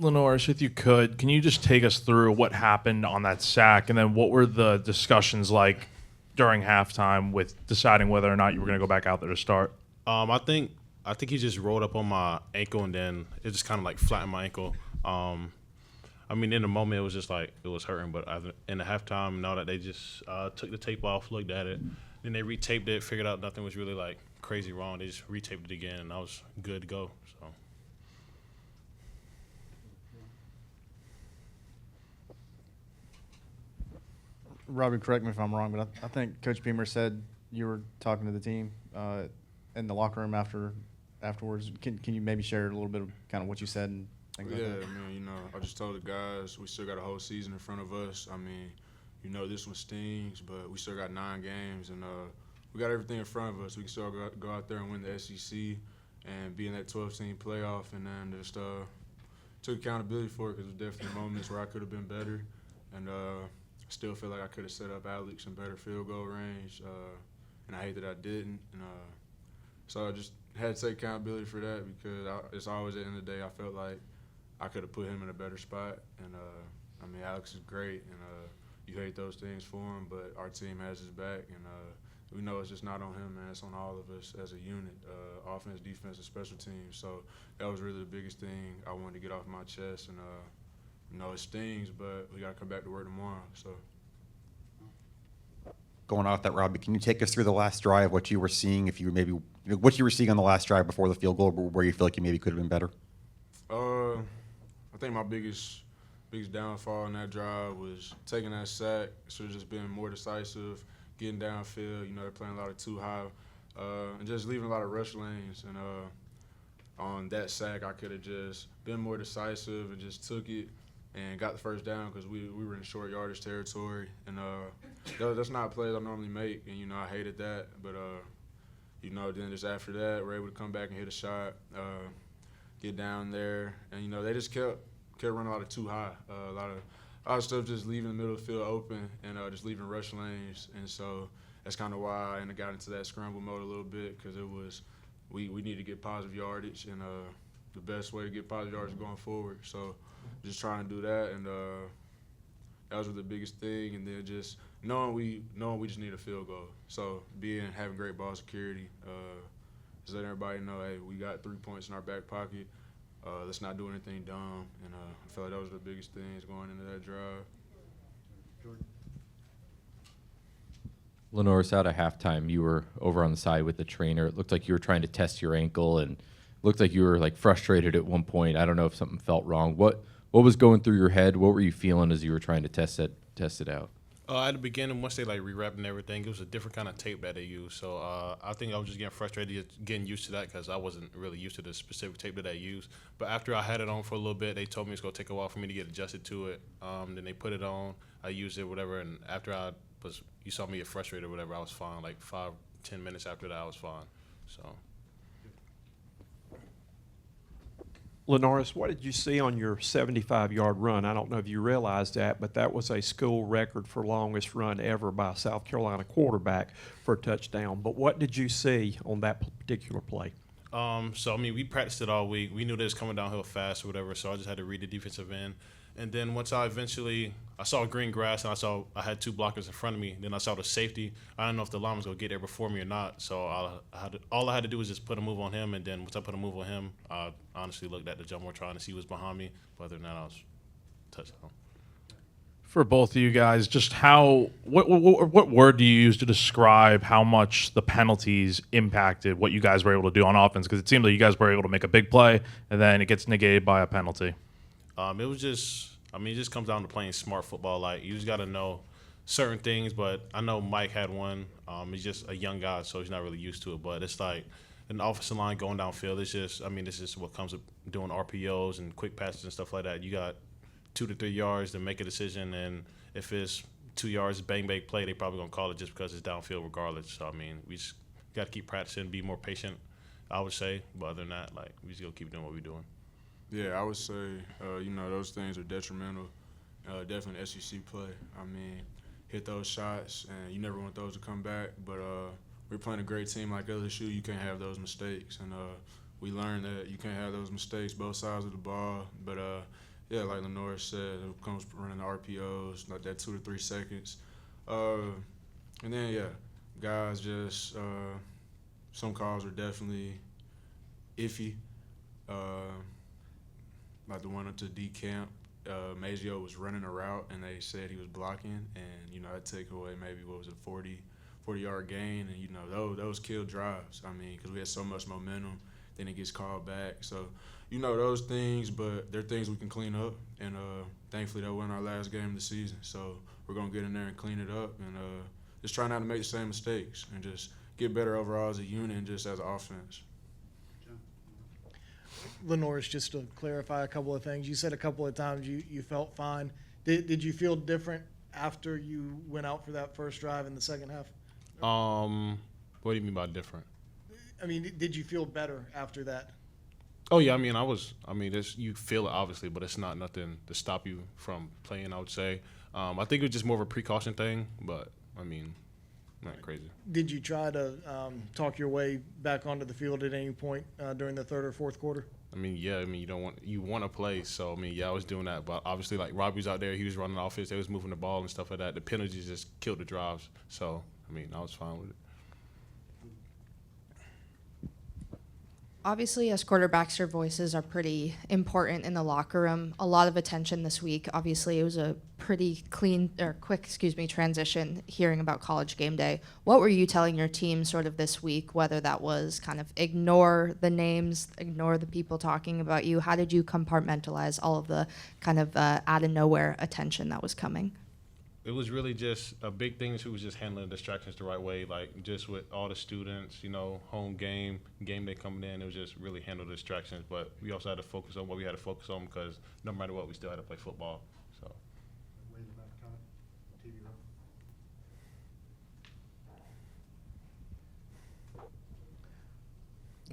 LaNorris, if you could, can you just take us through what happened on that sack, and then what were the discussions like during halftime with deciding whether or not you were going to go back out there to start? I think he just rolled up on my ankle, and then it just kind of like flattened my ankle. I mean, in the moment, it was just like it was hurting, but in the halftime, and all that, they just took the tape off, looked at it, then they retaped it, figured out nothing was really like crazy wrong. They just retaped it again, and I was good to go. So. Robby, correct me if I'm wrong, but I think Coach Beamer said you were talking to the team in the locker room afterwards. Can you maybe share a little bit of kind of what you said and things like that? Yeah, man, I just told the guys we still got a whole season in front of us. I mean, this one stings, but we still got 9 games, and we got everything in front of us. We can still go out there and win the SEC and be in that 12-team playoff, and then just took accountability for it because there was definitely moments where I could have been better, and still feel like I could have set up Alex in better field goal range, and I hate that I didn't. And so I just had to take accountability for that because it's always at the end of the day I felt like I could have put him in a better spot. And, I mean, Alex is great, and you hate those things for him, but our team has his back. And we know it's just not on him, man. It's on all of us as a unit, offense, defense, and special teams. So that was really the biggest thing I wanted to get off my chest. And, it stings, but we got to come back to work tomorrow. So, going off that, Robby, can you take us through the last drive, what you were seeing, what you were seeing on the last drive before the field goal, where you feel like you maybe could have been better? I think my biggest downfall in that drive was taking that sack. Should have just been more decisive, getting downfield. They're playing a lot of too high, and just leaving a lot of rush lanes. And on that sack, I could have just been more decisive and just took it and got the first down because we were in short yardage territory. And that's not plays I normally make, and, I hated that. But, then just after that, we're able to come back and hit a shot, get down there. And, they just kept running a lot of too high, a lot of stuff just leaving the middle of the field open and just leaving rush lanes. And so that's kind of why I got into that scramble mode a little bit because it was we need to get positive yardage, and the best way to get positive yardage is going forward. So just trying to do that, and that was the biggest thing. And then just knowing we just need a field goal. So having great ball security, just letting everybody know, hey, we got 3 points in our back pocket. Let's not do anything dumb. And I feel like that was the biggest things going into that drive. LaNorris, out of halftime, you were over on the side with the trainer. It looked like you were trying to test your ankle, and looked like you were like frustrated at one point. I don't know if something felt wrong. What was going through your head? What were you feeling as you were trying to test it out? At the beginning, once they rewrapped and everything, it was a different kind of tape that they used. So I think I was just getting frustrated, getting used to that because I wasn't really used to the specific tape that they used. But after I had it on for a little bit, they told me it's going to take a while for me to get adjusted to it. Then they put it on, I used it, whatever. And after you saw me get frustrated or whatever, I was fine. Like 5-10 minutes after that, I was fine. So. LaNorris, what did you see on your 75-yard run? I don't know if you realized that, but that was a school record for longest run ever by a South Carolina quarterback for a touchdown. But what did you see on that particular play? We practiced it all week. We knew they was coming downhill fast or whatever, so I just had to read the defensive end. And then once I saw green grass and I had 2 blockers in front of me. Then I saw the safety. I don't know if the line was going to get there before me or not. So all I had to do was just put a move on him. And then once I put a move on him, I honestly looked at the jump more trying to see who was behind me. But other than that, I was touchdown. For both of you guys, just what word do you use to describe how much the penalties impacted what you guys were able to do on offense? Because it seemed like you guys were able to make a big play, and then it gets negated by a penalty. It just comes down to playing smart football. Like, you just got to know certain things, but I know Mike had one. He's just a young guy, so he's not really used to it. But it's like an offensive line going downfield. It's just, this is what comes with doing RPOs and quick passes and stuff like that. You got 2 to 3 yards to make a decision, and if it's 2 yards, bang, play, they probably going to call it just because it's downfield regardless. So, we just got to keep practicing, be more patient, I would say. But other than that, we just got to keep doing what we're doing. Yeah, I would say, those things are detrimental. Definitely SEC play. Hit those shots, and you never want those to come back. But we're playing a great team like LSU. You can't have those mistakes. And we learned that you can't have those mistakes both sides of the ball. But Yeah, like LaNorris said, it comes running the RPOs, like that 2 to 3 seconds. And then, yeah, guys just some calls are definitely iffy. Like the one up to D camp, Mazio was running a route, and they said he was blocking, and, that took away maybe, 40-yard gain, and, those killed drives. I mean, because we had so much momentum, then it gets called back. So, those things, but they're things we can clean up, and thankfully that won our last game of the season. So we're going to get in there and clean it up, and just try not to make the same mistakes and just get better overall as a unit and just as an offense. LaNorris, just to clarify a couple of things, you said a couple of times you felt fine. Did you feel different after you went out for that first drive in the second half? What do you mean by different? I mean, did you feel better after that? Oh yeah, you feel it obviously, but it's not nothing to stop you from playing, I would say. I think it was just more of a precaution thing, but not crazy. Did you try to talk your way back onto the field at any point during the third or fourth quarter? You want to play, so I was doing that, but obviously like Robby's out there, he was running offense, they was moving the ball and stuff like that. The penalties just killed the drives, so I was fine with it. Obviously, as quarterbacks, your voices are pretty important in the locker room. A lot of attention this week. Obviously, it was a pretty quick transition hearing about College Game Day. What were you telling your team sort of this week, whether that was kind of ignore the names, ignore the people talking about you? How did you compartmentalize all of the kind of out of nowhere attention that was coming? It was really just a big thing. Who was just handling distractions the right way, like just with all the students, home game day coming in. It was just really handle the distractions, but we also had to focus on what we had to focus on because no matter what, we still had to play football. So.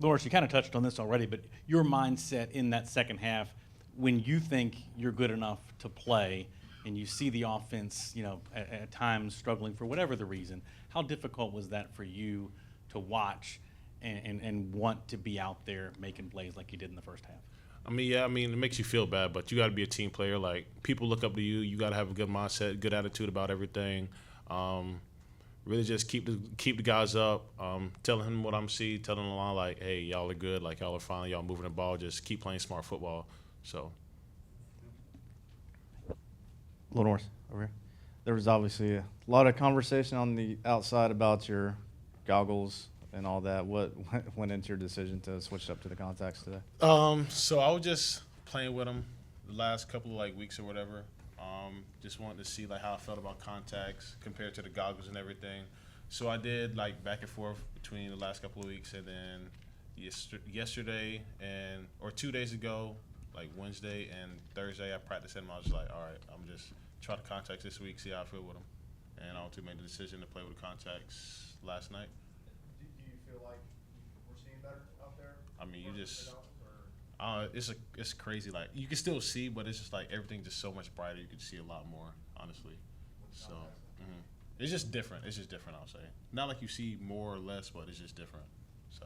LaNorris, you kind of touched on this already, but your mindset in that second half, when you think you're good enough to play and you see the offense, at times struggling for whatever the reason, how difficult was that for you to watch and want to be out there making plays like you did in the first half? It makes you feel bad, but you got to be a team player. Like, people look up to you. You got to have a good mindset, good attitude about everything. Really just keep the guys up, telling him what I'm seeing, telling them along, like, hey, y'all are good, like, y'all are fine, y'all moving the ball, just keep playing smart football. So. LaNorris, over here. There was obviously a lot of conversation on the outside about your goggles and all that. What went into your decision to switch up to the contacts today? So I was just playing with them the last couple of weeks or whatever. Just wanted to see how I felt about contacts compared to the goggles and everything. So I did back and forth between the last couple of weeks, and then yesterday or 2 days ago, Wednesday and Thursday, I practiced them. I was like, all right, I'm just try the contacts this week, see how I feel with them. And I ultimately made the decision to play with the contacts last night. Do you feel like we're seeing better out there? It's crazy. You can still see, but it's just everything's just so much brighter. You can see a lot more, honestly. So it's just different. It's just different, I'll say. Not like you see more or less, but it's just different. So.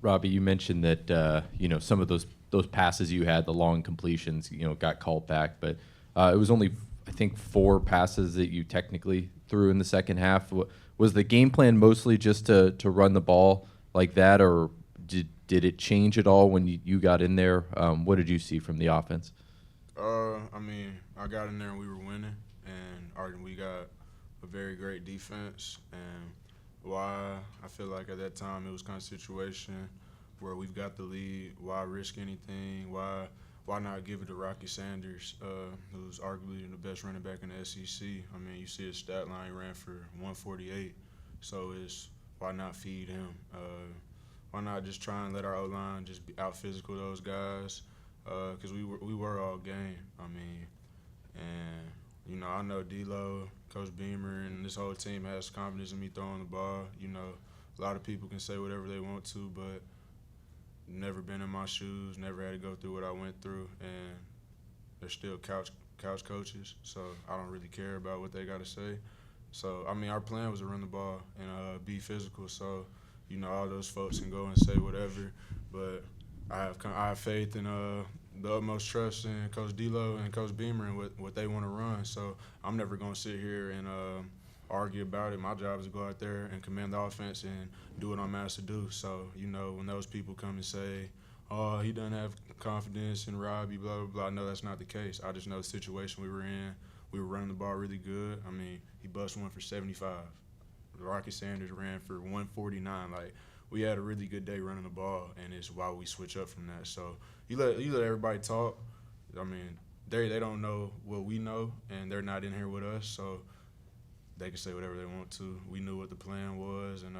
Robby, you mentioned that some of those passes you had, the long completions, got called back, but it was only, I think, 4 passes that you technically threw in the second half. Was the game plan mostly just to run the ball like that, or did it change at all when you got in there? What did you see from the offense? I got in there and we were winning, and we got a very great defense, and why I feel like at that time it was kind of a situation where we've got the lead. Why risk anything? Why not give it to Rocky Sanders, who's arguably the best running back in the SEC? You see his stat line, ran for 148. So why not feed him? Why not just try and let our O-line just be out physical those guys? Because we were all game. I know D-Lo, Coach Beamer, and this whole team has confidence in me throwing the ball. A lot of people can say whatever they want to, but never been in my shoes, never had to go through what I went through, and they're still couch coaches, so I don't really care about what they got to say. So, our plan was to run the ball and be physical, so, all those folks can go and say whatever, but I have faith in the utmost trust in Coach D'Lo and Coach Beamer and what they want to run. So I'm never going to sit here and argue about it. My job is to go out there and command the offense and do what I'm asked to do. So, when those people come and say, oh, he doesn't have confidence in Robby, blah, blah, blah, no, that's not the case. I just know the situation we were in. We were running the ball really good. I mean, he bust one for 75. Rocky Sanders ran for 149. Like, we had a really good day running the ball, and it's why we switch up from that. So you let everybody talk. I mean, they don't know what we know, and they're not in here with us, so they can say whatever they want to. We knew what the plan was, and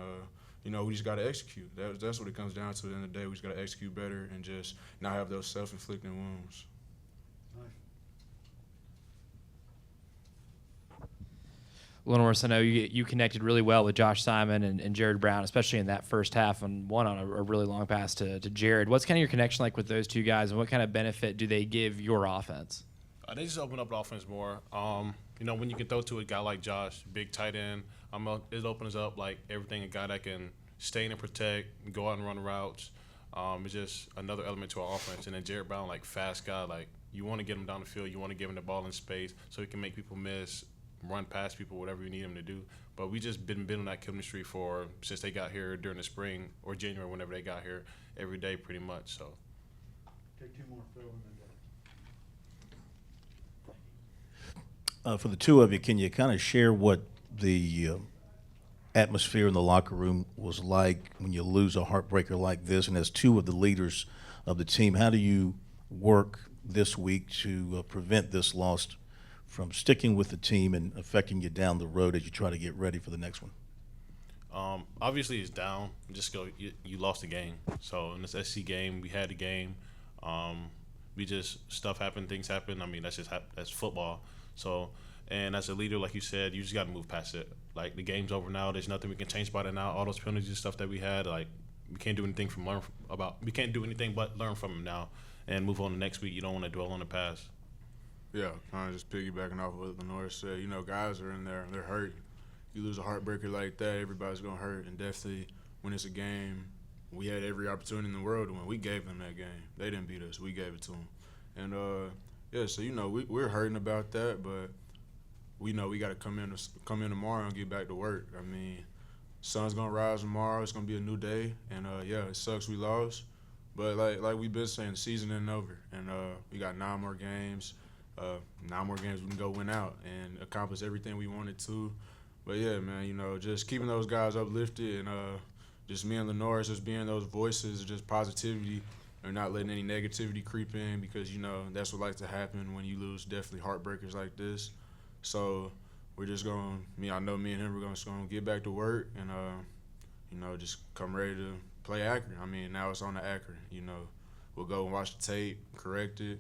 we just got to execute. That's what it comes down to. At the end of the day, we just got to execute better and just not have those self-inflicted wounds. LaNorris, I know you connected really well with Josh Simon and Jared Brown, especially in that first half, and one on a really long pass to Jared. What's kind of your connection like with those two guys, and what kind of benefit do they give your offense? They just open up the offense more. When you can throw to a guy like Josh, big tight end, it opens up like everything, a guy that can stay in and protect, go out and run routes. It's just another element to our offense. And then Jared Brown, like fast guy, like you want to get him down the field, you want to give him the ball in space so he can make people miss, run past people, whatever you need him to do. But we just been on that chemistry since they got here during the spring or January, whenever they got here, every day pretty much. So. Take two more, Phil, and then for the two of you, can you kind of share what the atmosphere in the locker room was like when you lose a heartbreaker like this? And as two of the leaders of the team, how do you work this week to prevent this loss from sticking with the team and affecting you down the road as you try to get ready for the next one? Obviously, it's down. You lost the game. So in this SC game, we had the game. Stuff happened, things happen. I mean, that's football. So, and as a leader, like you said, you just got to move past it. Like, the game's over now. There's nothing we can change about it now. All those penalties and stuff that we had, like, we can't do anything we can't do anything but learn from them now and move on to next week. You don't want to dwell on the past. Yeah, kind of just piggybacking off what LaNorris said. Guys are in there, they're hurting. You lose a heartbreaker like that, everybody's going to hurt. And definitely when it's a game, we had every opportunity in the world to win. We gave them that game. They didn't beat us. We gave it to them. And, we're hurting about that, but we know we got to come in tomorrow and get back to work. I mean, sun's going to rise tomorrow. It's going to be a new day. And, it sucks we lost. But like we've been saying, the season isn't over. And we got 9 more games. 9 more games we can go win out and accomplish everything we wanted to. But, yeah, man, just keeping those guys uplifted and just me and LaNorris just being those voices, just positivity, or not letting any negativity creep in because, that's what likes to happen when you lose definitely heartbreakers like this. So we're just going to – I know me and him, we're just going to get back to work and, just come ready to play Akron. I mean, now it's on the Akron. We'll go and watch the tape, correct it,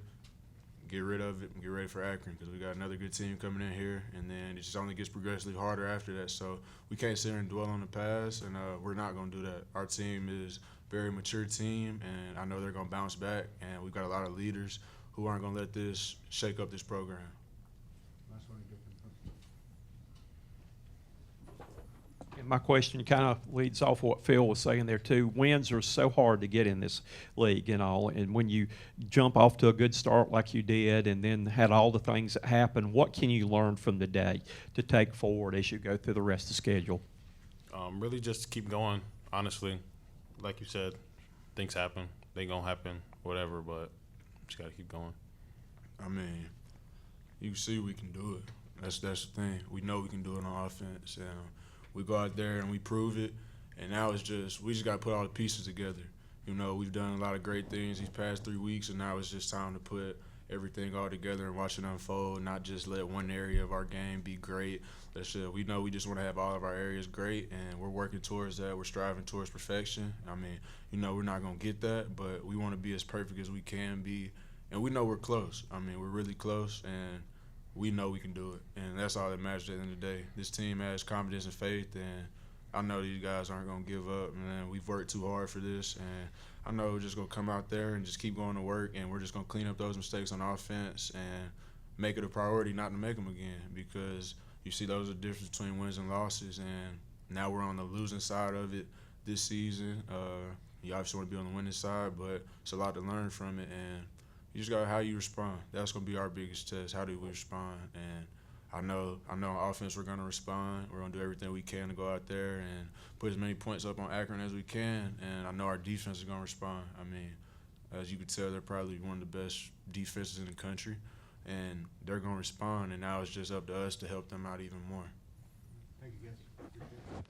get rid of it, and get ready for Akron because we got another good team coming in here, and then it just only gets progressively harder after that. So we can't sit here and dwell on the past, and we're not going to do that. Our team is – very mature team, and I know they're going to bounce back, and we've got a lot of leaders who aren't going to let this shake up this program. And my question kind of leads off what Phil was saying there too. Wins are so hard to get in this league and all, and when you jump off to a good start like you did and then had all the things that happen, what can you learn from the day to take forward as you go through the rest of the schedule? Really just keep going, honestly. Like you said, things happen. They gonna happen, whatever, but just gotta keep going. I mean, you see we can do it. That's the thing. We know we can do it on offense, and we go out there and we prove it. And now we just gotta put all the pieces together. We've done a lot of great things these past 3 weeks, and now it's just time to put everything all together and watch it unfold. Not just let one area of our game be great. We know we just want to have all of our areas great, and we're working towards that. We're striving towards perfection. I mean, we're not going to get that, but we want to be as perfect as we can be. And we know we're close. I mean, we're really close, and we know we can do it. And that's all that matters at the end of the day. This team has confidence and faith, and I know these guys aren't going to give up. Man, we've worked too hard for this, and I know we're just going to come out there and just keep going to work, and we're just going to clean up those mistakes on offense and make it a priority not to make them again because – you see those are the difference between wins and losses, and now we're on the losing side of it this season. You obviously want to be on the winning side, but it's a lot to learn from it, and you just got how you respond. That's going to be our biggest test. How do we respond? And I know on offense we're going to respond. We're going to do everything we can to go out there and put as many points up on Akron as we can, and I know our defense is going to respond. I mean, as you could tell, they're probably one of the best defenses in the country, and they're going to respond, and now it's just up to us to help them out even more. Thank you, guys.